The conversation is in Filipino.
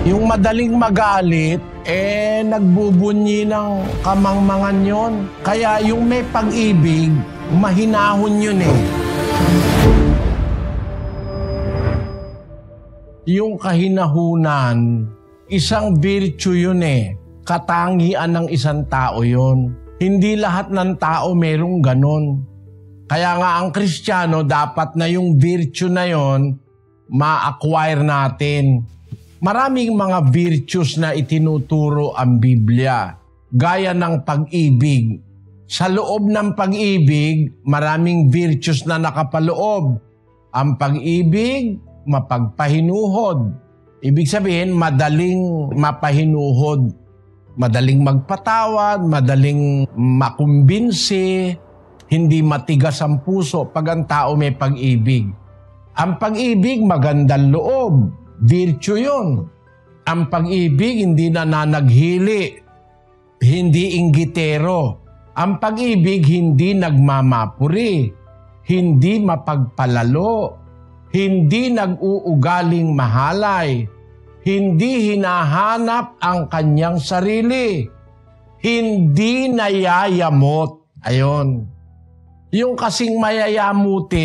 Yung madaling magalit, nagbubunyi ng kamangmangan yon. Kaya yung may pag-ibig, mahinahon yun eh. Yung kahinahunan, isang virtue yun eh. Katangian ng isang tao yun. Hindi lahat ng tao merong ganon. Kaya nga ang Kristiyano, dapat na yung virtue na yon ma-acquire natin. Maraming mga virtues na itinuturo ang Biblia, gaya ng pag-ibig. Sa loob ng pag-ibig, maraming virtues na nakapaloob. Ang pag-ibig, mapagpahinuhod. Ibig sabihin, madaling mapahinuhod. Madaling magpatawad, madaling makumbinsi, hindi matigas ang puso pag ang tao may pag-ibig. Ang pag-ibig, magandang loob. Virtue yun. Ang pag-ibig hindi nananaghili, hindi inggitero. Ang pag-ibig hindi nagmamapuri, hindi mapagpalalo, hindi nag-uugaling mahalay, hindi hinahanap ang kanyang sarili, hindi nayayamot. Ayon. Yung kasing mayayamutin,